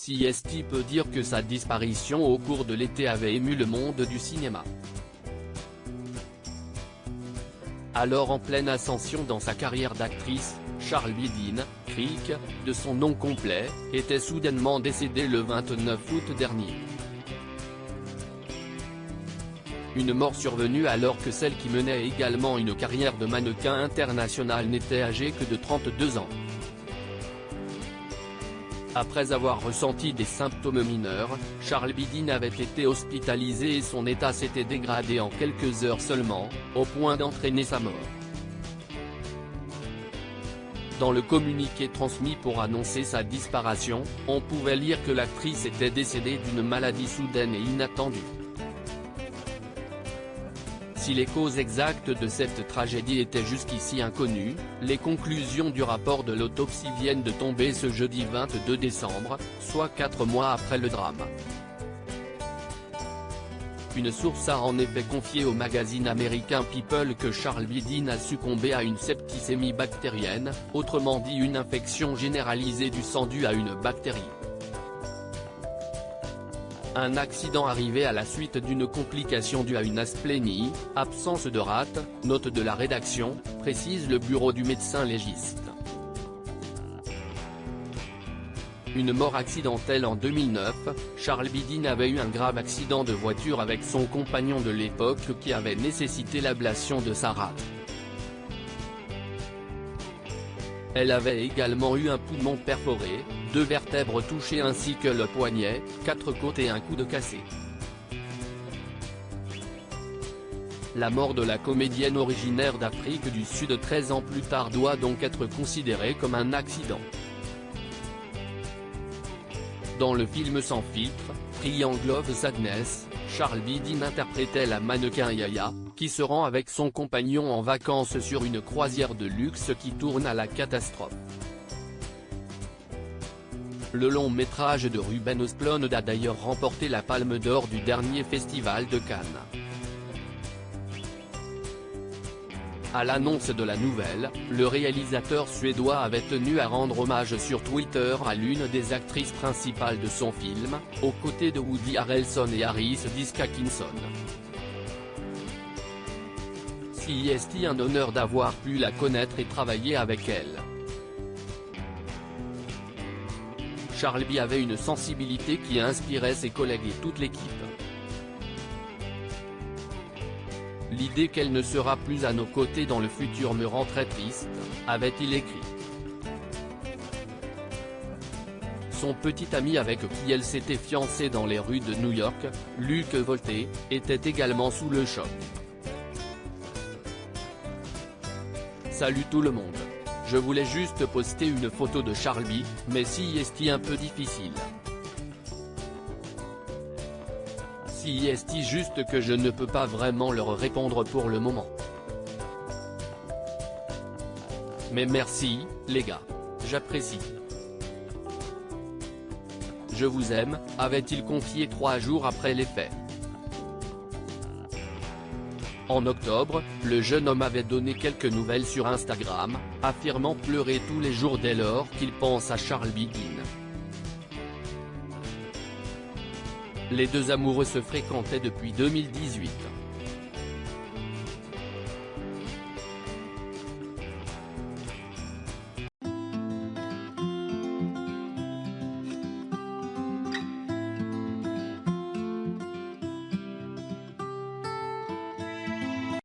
CST peut dire que sa disparition au cours de l'été avait ému le monde du cinéma. Alors en pleine ascension dans sa carrière d'actrice, Charlbi Dean, Crick, de son nom complet, était soudainement décédée le 29 août dernier. Une mort survenue alors que celle qui menait également une carrière de mannequin international n'était âgée que de 32 ans. Après avoir ressenti des symptômes mineurs, Charlbi Dean avait été hospitalisé et son état s'était dégradé en quelques heures seulement, au point d'entraîner sa mort. Dans le communiqué transmis pour annoncer sa disparition, on pouvait lire que l'actrice était décédée d'une maladie soudaine et inattendue. Si les causes exactes de cette tragédie étaient jusqu'ici inconnues, les conclusions du rapport de l'autopsie viennent de tomber ce jeudi 22 décembre, soit 4 mois après le drame. Une source a en effet confié au magazine américain People que Charlbi Dean a succombé à une septicémie bactérienne, autrement dit une infection généralisée du sang due à une bactérie. Un accident arrivé à la suite d'une complication due à une asplénie, absence de rate, note de la rédaction, précise le bureau du médecin légiste. Une mort accidentelle en 2009, Charlbi Dean avait eu un grave accident de voiture avec son compagnon de l'époque qui avait nécessité l'ablation de sa rate. Elle avait également eu un poumon perforé, 2 vertèbres touchées ainsi que le poignet, 4 côtes et un coude cassé. La mort de la comédienne originaire d'Afrique du Sud 13 ans plus tard doit donc être considérée comme un accident. Dans le film Sans filtre, Triangle of Sadness, Charlbi Dean interprétait la mannequin Yaya, qui se rend avec son compagnon en vacances sur une croisière de luxe qui tourne à la catastrophe. Le long métrage de Ruben Östlund a d'ailleurs remporté la Palme d'Or du dernier festival de Cannes. À l'annonce de la nouvelle, le réalisateur suédois avait tenu à rendre hommage sur Twitter à l'une des actrices principales de son film, aux côtés de Woody Harrelson et Harris Dickinson. CST un honneur d'avoir pu la connaître et travailler avec elle. Charlbi avait une sensibilité qui inspirait ses collègues et toute l'équipe. L'idée qu'elle ne sera plus à nos côtés dans le futur me rend très triste, avait-il écrit. Son petit ami avec qui elle s'était fiancée dans les rues de New York, Luc Volté, était également sous le choc. Salut tout le monde. Je voulais juste poster une photo de Charlbi, mais CST un peu difficile. CST juste que je ne peux pas vraiment leur répondre pour le moment. Mais merci, les gars. J'apprécie. Je vous aime, avait-il confié 3 jours après les faits. En octobre, le jeune homme avait donné quelques nouvelles sur Instagram, affirmant pleurer tous les jours dès lors qu'il pense à Charlbi Dean. Les deux amoureux se fréquentaient depuis 2018.